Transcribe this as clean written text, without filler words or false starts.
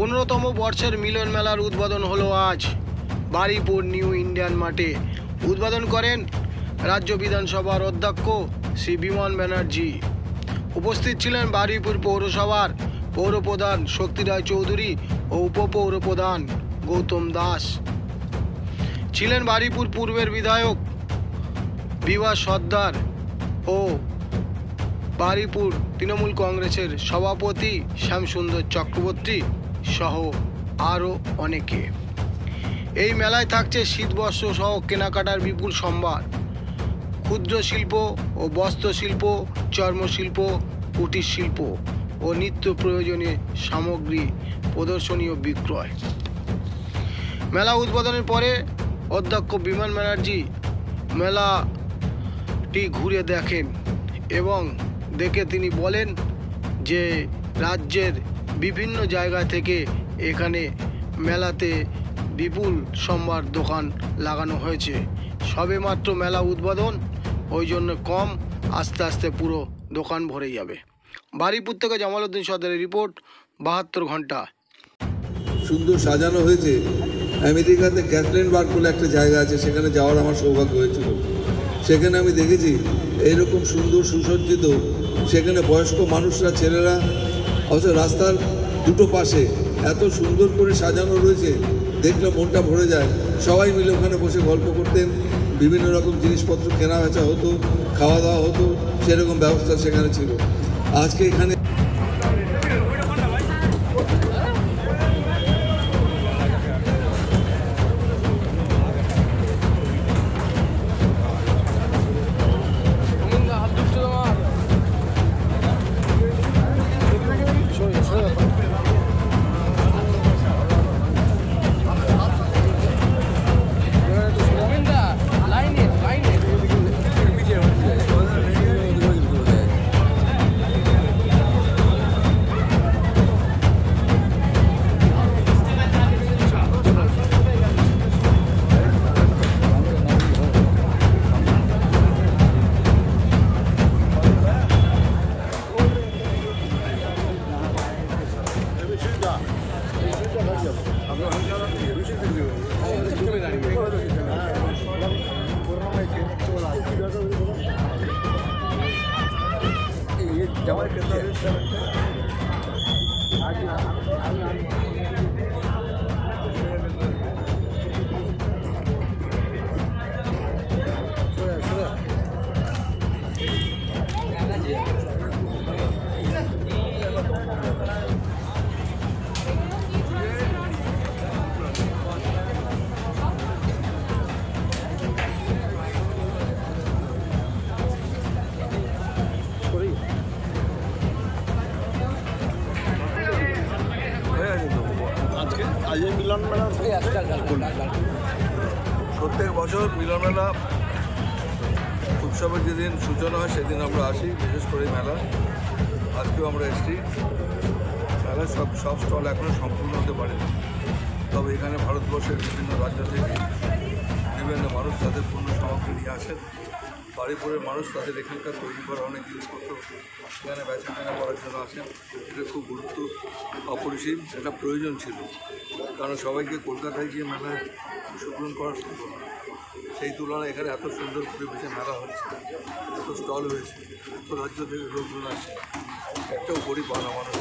15তম বর্ষের মিলন মেলার উদ্বোধন হলো আজ বারুইপুর নিউ ইন্ডিয়ান মাঠে। উদ্বোধন করেন রাজ্য বিধানসভার অধ্যক্ষ শ্রী বিমান ব্যানার্জি। উপস্থিত ছিলেন বারুইপুর পৌরসভার পৌরপ্রধান শক্তি রায় চৌধুরী ও উপপৌরপ্রধান গৌতম দাস। ছিলেন বারুইপুর পূর্বের বিধায়ক বিভাস সর্দার ও বারুইপুর তৃণমূল কংগ্রেসের সভাপতি শ্যামসুন্দর চক্রবর্তী সহ আরও অনেকে। এই মেলায় থাকছে শীতবস্ত্র সহ কেনাকাটার বিপুল সম্ভার। ক্ষুদ্র শিল্প ও বস্ত্রশিল্প, চর্মশিল্প, কুটির শিল্প ও নিত্য প্রয়োজনীয় সামগ্রী প্রদর্শনী ও বিক্রয়। মেলা উদ্বোধনের পরে অধ্যক্ষ বিমান ব্যানার্জি মেলাটি ঘুরে দেখেন এবং দেখে তিনি বলেন যে রাজ্যের বিভিন্ন জায়গা থেকে এখানে মেলাতে বিপুল সম্ভার দোকান লাগানো হয়েছে। সবেমাত্র মেলা উদ্বোধন, ওই জন্য কম, আস্তে আস্তে পুরো দোকান ভরে যাবে। বারুইপুর থেকে জামালউদ্দিন সর্দারের রিপোর্ট, 72 ঘন্টা। সুন্দর সাজানো হয়েছে। আমেরিকাতে ক্যাটলিনবার্গ বলে একটা জায়গা আছে, সেখানে যাওয়ার আমার সৌভাগ্য হয়েছিল। সেখানে আমি দেখেছি এইরকম সুন্দর সুসজ্জিত, সেখানে বয়স্ক মানুষরা, ছেলেরা, অথচ রাস্তার দুটো পাশে এত সুন্দর করে সাজানো রয়েছে, দেখলে মনটা ভরে যায়। সবাই মিলে ওখানে বসে গল্প করতেন, বিভিন্ন রকম জিনিসপত্র কেনা বেচা হতো, খাওয়া দাওয়া হতো, সেরকম ব্যবস্থা সেখানে ছিল। আজকে এখানে মিলন মেলা প্রত্যেক বছর মিলন মেলা উৎসবের যেদিন সূচনা হয় সেদিন আমরা আসি, বিশেষ করে মেলা। আজকেও আমরা এসেছি। মেলার সব স্টল এখনও সম্পূর্ণ হতে পারেনি, তবে এখানে ভারতবর্ষের বিভিন্ন রাজ্য থেকে বিভিন্ন মানুষ তাদের পণ্য সামগ্রী নিয়ে আসেন। বারুইপুরের মানুষ তাদের এখানকার তৈরি করা অনেক জিনিসপত্র এখানে বেচা কেনা করার জন্য আসেন। এটা খুব গুরুত্ব অপরিসীম, এটা প্রয়োজন ছিল, কারণ সবাইকে কলকাতায় গিয়ে মেলায় অংশগ্রহণ করা সম্ভব না। সেই তুলনায় এখানে এত সুন্দর পরিবেশে মেলা হচ্ছে, এত স্টল হয়েছে, এত রাজ্য থেকে লোকজন আসছে, একটাও গরিব বানা মানুষ।